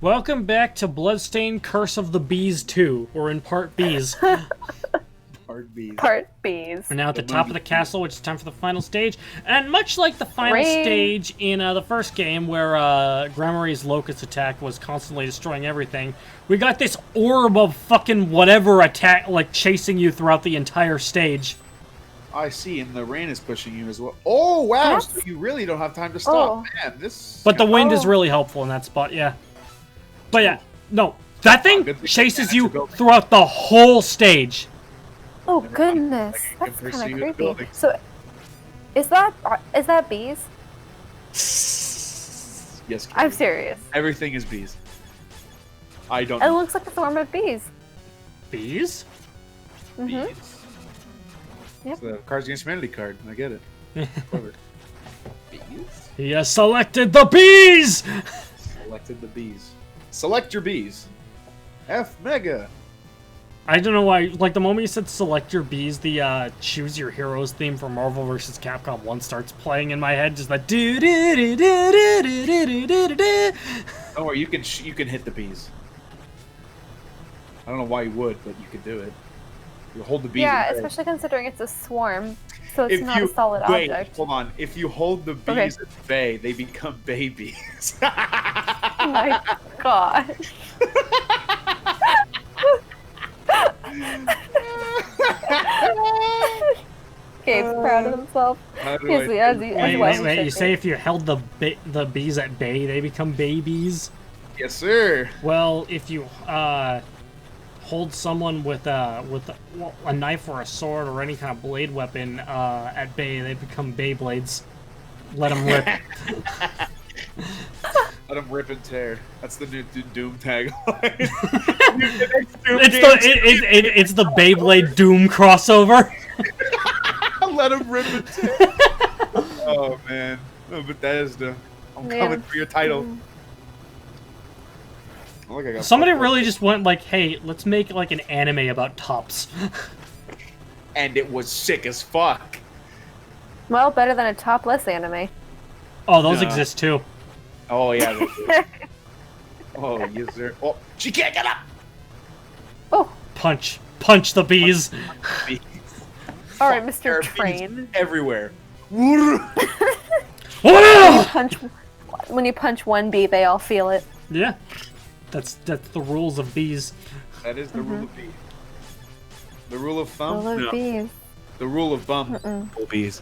Welcome back to Bloodstained Curse of the Bees 2. We're in Part Bees. Part B's. Part B's. We're now at the top of the castle, which is time for the final stage. And much like the final stage in the first game, where Gramarye's Locust attack was constantly destroying everything, we got this orb of fucking whatever attack, like, chasing you throughout the entire stage. I see, and the rain is pushing you as well. Oh, wow, so you really don't have time to stop. Man, this... But the wind is really helpful in that spot, yeah. But yeah, no. That thing chases you throughout the whole stage. Oh goodness, that's kind of creepy. So, is that bees? Yes. I'm serious. Everything is bees. I don't. It looks like a swarm of bees. Bees? Mhm. Bees. Yep. It's the Cards Against Humanity card. I get it. Bees. He has selected the bees. Selected the bees. Select your bees. F Mega. I don't know why, like, the moment you said select your bees, the choose your heroes theme from Marvel vs. Capcom 1 starts playing in my head, just like do do do do do do do do do. Don't worry, you can hit the bees. I don't know why you would, but you could do it. You hold the bees. Yeah, especially considering it's a swarm, so it's not a solid object. Hold on. If you hold the bees at bay, they become babies. Oh my god. Gabe's proud of himself. Wait, you say if you held the bees at bay, they become babies? Yes, sir. Well, if you hold someone with a knife or a sword or any kind of blade weapon at bay, they become Beyblades. Let them rip. Let them rip and tear. That's the new Doom tagline. It's the Beyblade Doom crossover. Let them rip and tear. Oh man, no, Bethesda, I'm coming for your title. Oh, look, somebody really just went like, "Hey, let's make like an anime about tops." And it was sick as fuck. Well, better than a topless anime. Oh, those exist too. Oh yeah. Oh yes sir. Oh, she can't get up. Oh. Punch the bees. All right, Mr. Train. Everywhere. When you punch one bee, they all feel it. Yeah, that's the rules of bees. That is the rule of bees. The rule of thumb. Rule of bees. The rule of bum. Bees.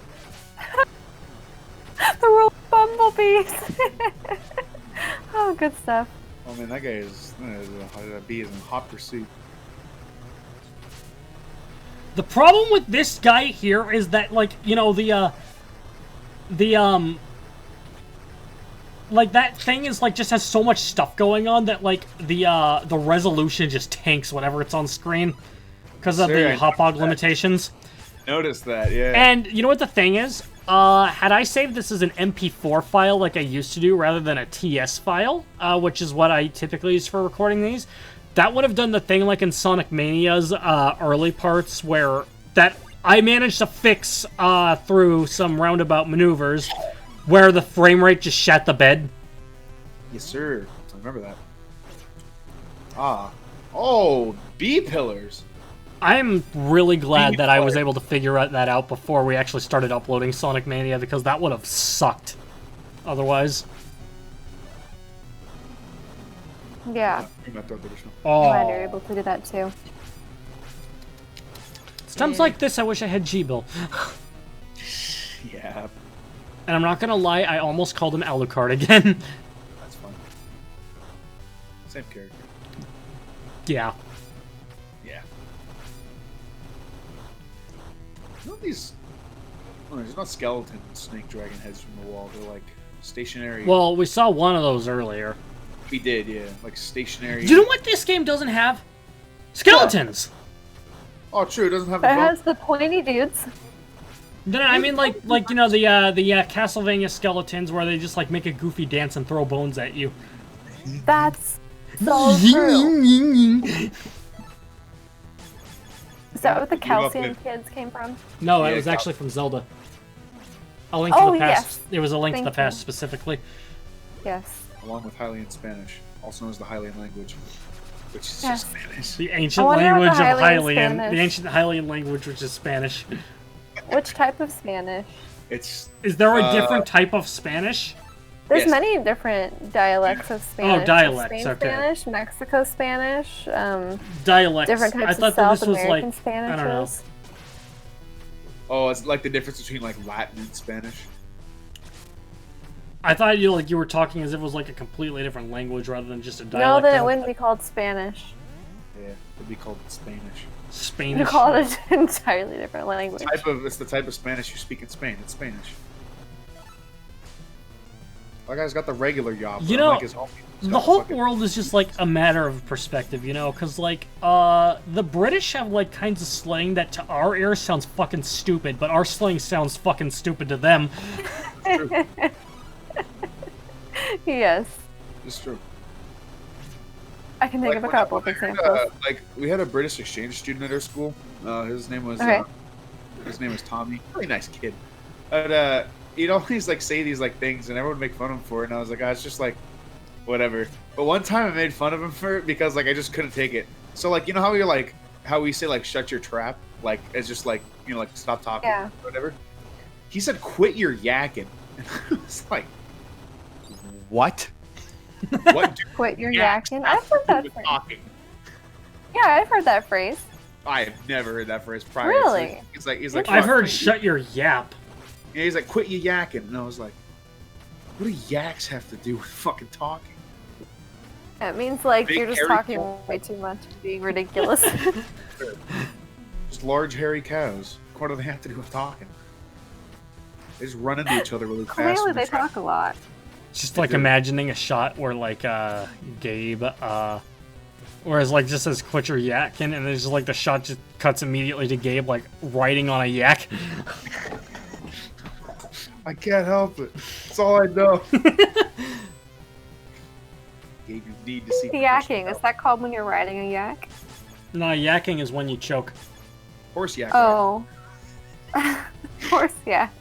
The rule of bumblebees. Oh, good stuff. Oh man, that guy is a bee is in hot pursuit. The problem with this guy here is that, like, you know, like, that thing is, like, just has so much stuff going on that, like, the resolution just tanks whenever it's on screen because of the hotbar limitations. Notice that, yeah. And you know what the thing is? Had I saved this as an MP4 file like I used to do rather than a TS file, which is what I typically use for recording these, that would have done the thing like in Sonic Mania's early parts where I managed to fix through some roundabout maneuvers where the frame rate just shat the bed. Yes, sir. I remember that. Ah. Oh, bee pillars. I'm really glad that I was able to figure that out before we actually started uploading Sonic Mania, because that would have sucked otherwise. Yeah. Oh. I'm glad you're able to do that too. It's times like this I wish I had G-Bill. Yeah. And I'm not gonna lie, I almost called him Alucard again. That's fun. Same character. Yeah. Yeah. You know these... Oh, there's not skeleton snake dragon heads from the wall. They're like stationary... Well, we saw one of those earlier. We did, yeah. Like stationary... You know what this game doesn't have? Skeletons! Oh, true. It doesn't have... It has the pointy dudes. No, I mean, like you know, the Castlevania skeletons where they just, like, make a goofy dance and throw bones at you. That's so true. Is that what the Calcium Kids came from? No, it was actually from Zelda. A Link to the Past. Yes. It was a Link to the Past specifically. Yes. Along with Hylian Spanish. also known as the Hylian language, which is just Spanish. The ancient wonder what language the of Hylian Hylian. Spanish- The ancient Hylian language, which is Spanish. Which type of Spanish? It's Is there a different type of Spanish? There's Yes. many different dialects of Spanish. dialects, Spain okay. Spanish, Mexico Spanish, Dialects. different types I thought of that South this was American like I don't know. Spanishes. oh, it's like the difference between like Latin and Spanish. I thought you were talking as if it was like a completely different language rather than just a No, dialect. then it wouldn't be called Spanish. Yeah, it'd be called Spanish. You Spanish. call it an entirely different language. It's the type of Spanish you speak in Spain. It's Spanish. That guy's got the regular yaw. You know, like his homie. He's The got whole fucking- world is just like a matter of perspective, you know, because like the British have like kinds of slang that to our ears sounds fucking stupid, but our slang sounds fucking stupid to them. Yes. It's true. I can think of a when couple of I heard, examples. like we had a British exchange student at our school. His name was Okay. Tommy. Really nice kid. But he'd always like say these like things, and everyone would make fun of him for it. And I was like, it's just like whatever. But one time I made fun of him for it because like I just couldn't take it. So like how you're like how we say like shut your trap, like it's just like like stop talking, Yeah. whatever. He said quit your yakking. And I was like, what? What do Quit your yaks yakking. have I've heard to do that with phrase. talking? Yeah, I've heard that phrase. I have never heard that phrase prior. Really? He's like, I've fuck. heard shut your yap. Yeah, he's like, quit your yakking. And I was like, what do yaks have to do with fucking talking? It means like Big you're just hairy talking cow. way too much and being ridiculous. Just large hairy cows. What do they have to do with talking? They just run into each other really fast. Clearly when they they're talk a lot. Just like imagining a shot where like Gabe whereas like just says quit your yakking, and then just like the shot just cuts immediately to Gabe like riding on a yak. I can't help it. That's all I know. Gabe, you need to see Yakking, is that called when you're riding a yak? No, yakking is when you choke. horse yak. Oh. Horse yak.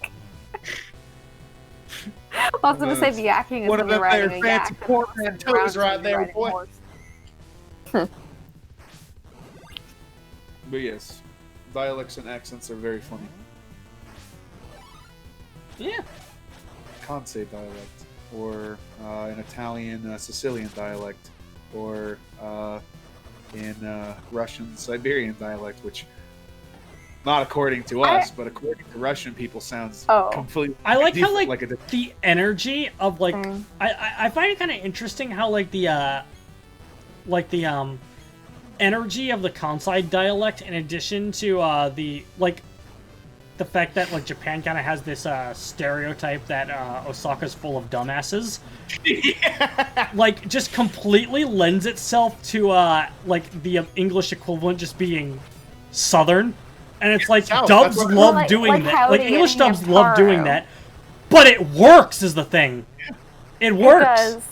I was gonna say yakking is One when of you're them riding there a yak. fancy portmanteaus right there, boy. But yes, dialects and accents are very funny. Yeah. Can't say dialect, or in Italian, Sicilian dialect, or in Russian, Siberian dialect, which, not according to us, but according to Russian people, sounds completely. I like how different, the energy of like I find it kind of interesting how like the energy of the Kansai dialect, in addition to the fact that like Japan kind of has this stereotype that Osaka's full of dumbasses, like just completely lends itself to like the English equivalent just being Southern, and it's like dubs love doing that. Like English dubs love doing that, but it works is the thing. It works. It does.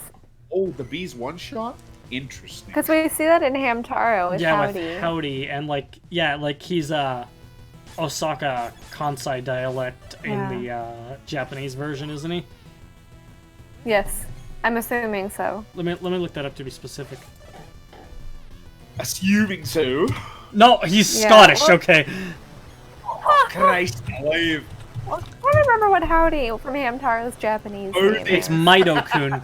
Oh, the bees one shot. Interesting. Because we see that in Hamtaro with Howdy. With Howdy, and like he's Osaka Kansai dialect in the Japanese version, isn't he? Yes, I'm assuming so. Let me look that up to be specific. Assuming so. No, he's Scottish. Okay. Christ alive. Well, I don't remember what Howdy from Hamtaro's Japanese name It's is. Maido-kun.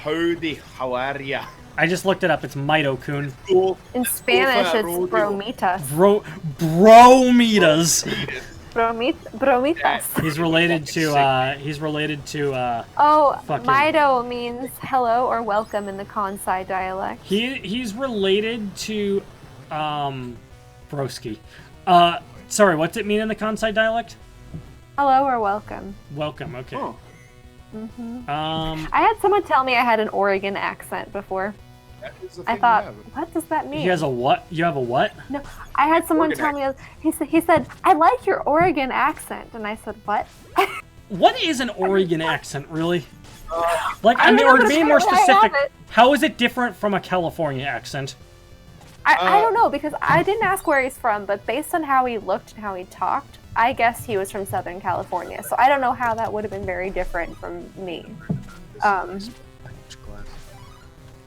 Howdy, how are ya? I just looked it up. It's Maido-kun. In Spanish, it's bromitas. Bromitas. Bromitas. He's related to. Oh, fucking- Maido means hello or welcome in the Kansai dialect. He's related to, Broski. Sorry, what's it mean in the Kansai dialect? Hello or welcome. Welcome. Okay. Oh. I had someone tell me I had an Oregon accent before. That is the I thing thought, you have. what does that mean? He has a what? You have a what? No, I had someone Oregon tell me, he said, I like your Oregon accent. And I said, what? What is an Oregon accent, really? Like, I I mean, don't know, or but being more apparently I have specific, it. how is it different from a California accent? I don't know, because I didn't ask where he's from, but based on how he looked and how he talked, I guessed he was from Southern California. So I don't know how that would have been very different from me.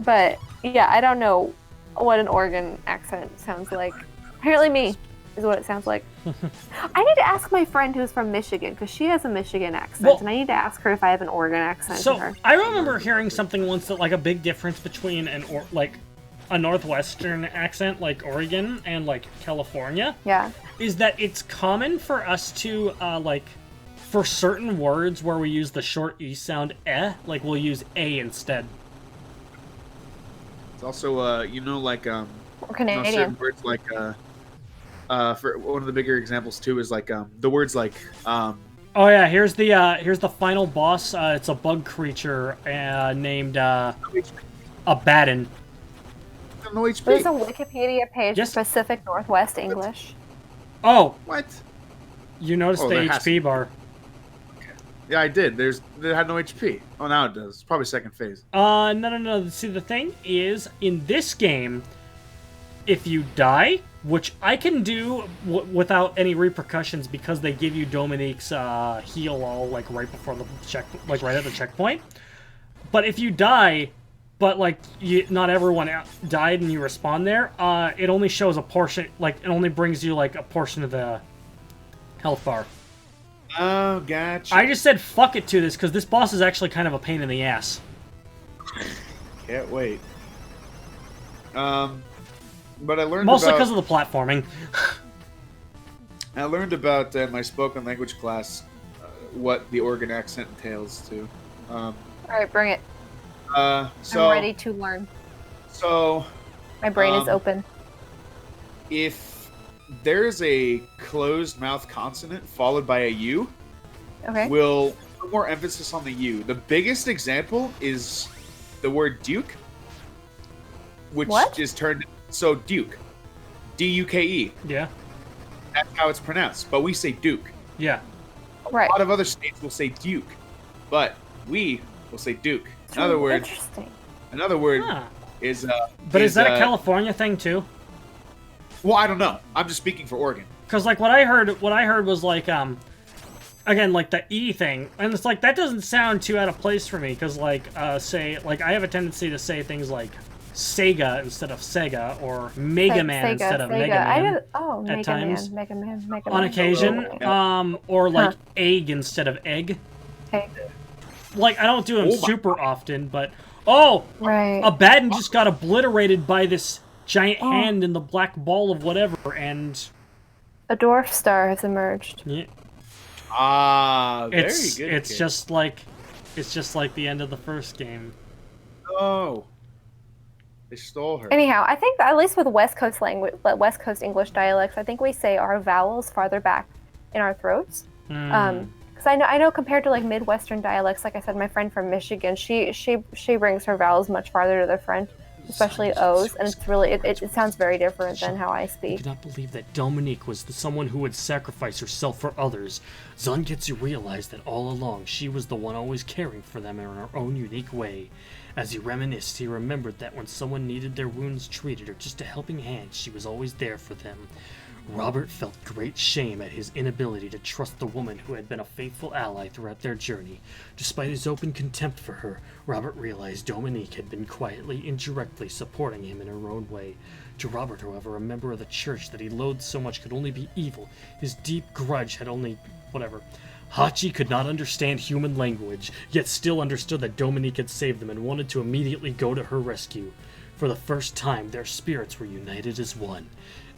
But yeah, I don't know what an Oregon accent sounds like. Apparently me is what it sounds like. I need to ask my friend who's from Michigan, because she has a Michigan accent, and I need to ask her if I have an Oregon accent to her. I remember hearing something once that, like, a big difference between a Northwestern accent, like Oregon, and, like, California, is that it's common for us to, for certain words where we use the short E sound, like, we'll use A instead. It's also, We're Canadian. certain words like, for one of the bigger examples too is like the words like Oh yeah, here's the final boss. It's a bug creature named Abaddon. no HP. There's a Wikipedia page for Pacific Northwest English. Oh, what? You noticed the HP bar? Yeah, I did. It had no HP. Oh, now it does. It's probably second phase. No. See, the thing is, in this game, if you die, which I can do without any repercussions because they give you Dominique's heal all like right before the right at the checkpoint. But if you die, but like not everyone died and you respawn there, it only shows a portion. Like it only brings you like a portion of the health bar. Oh, gotcha. I just said fuck it to this because this boss is actually kind of a pain in the ass. Can't wait. But I learned mostly because of the platforming. I learned about my spoken language class what the Oregon accent entails too. All right, bring it. I'm ready to learn. So my brain is open. If there's a closed mouth consonant followed by a U, we'll put more emphasis on the U. The biggest example is the word Duke, which is turned. So Duke, D-U-K-E. Yeah. That's how it's pronounced, but we say Duke. Yeah. Right. A lot of other states will say Duke, but we will say Duke. In other words, another word is. But is that a California thing too? Well, I don't know. I'm just speaking for Oregon. Because like what I heard was like again like the E thing, and it's like that doesn't sound too out of place for me because like say like I have a tendency to say things like Sega instead of Sega, or Mega Man instead of Mega Man. Mega times. Man, Mega Man. On occasion, or like egg instead of egg. Egg. Like I don't do them super often, but Abaddon just got obliterated by this giant hand in the black ball of whatever, and a dwarf star has emerged. Yeah. Very good. It's just like the end of the first game. Oh. They stole her. Anyhow, I think that at least with West Coast West Coast English dialects, I think we say our vowels farther back in our throats. Because I know compared to like Midwestern dialects, like I said, my friend from Michigan, she brings her vowels much farther to the front, especially O's, and it's really it sounds very different than how I speak. I could not believe that Dominique was someone who would sacrifice herself for others. Zangetsu realized that all along she was the one always caring for them in her own unique way. As he reminisced, he remembered that when someone needed their wounds treated or just a helping hand, she was always there for them. Robert felt great shame at his inability to trust the woman who had been a faithful ally throughout their journey. Despite his open contempt for her, Robert realized Dominique had been quietly, indirectly supporting him in her own way. To Robert, however, a member of the church that he loathed so much could only be evil. His deep grudge had only... whatever. Hachi could not understand human language, yet still understood that Dominique had saved them and wanted to immediately go to her rescue. For the first time, their spirits were united as one.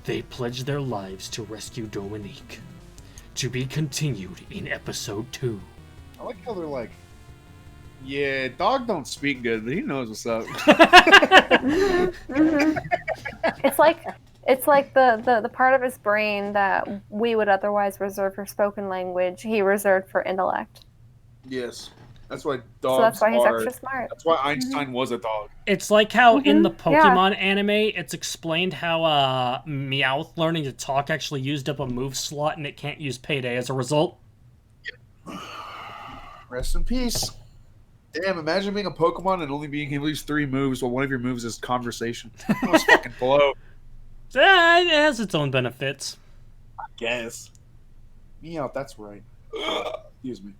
They pledged their lives to rescue Dominique. To be continued in episode 2. I like how they're like, yeah, dog don't speak good, but he knows what's up. It's like the part of his brain that we would otherwise reserve for spoken language, he reserved for intellect. Yes. That's why dogs So that's why he's extra smart. That's why Einstein was a dog. It's like how in the Pokemon anime, it's explained how Meowth learning to talk actually used up a move slot and it can't use Payday as a result. Rest in peace. Damn, imagine being a Pokemon and only being able to use 3 moves while one of your moves is conversation. That was fucking blow. It has its own benefits. I guess. Meowth, that's right. Excuse me.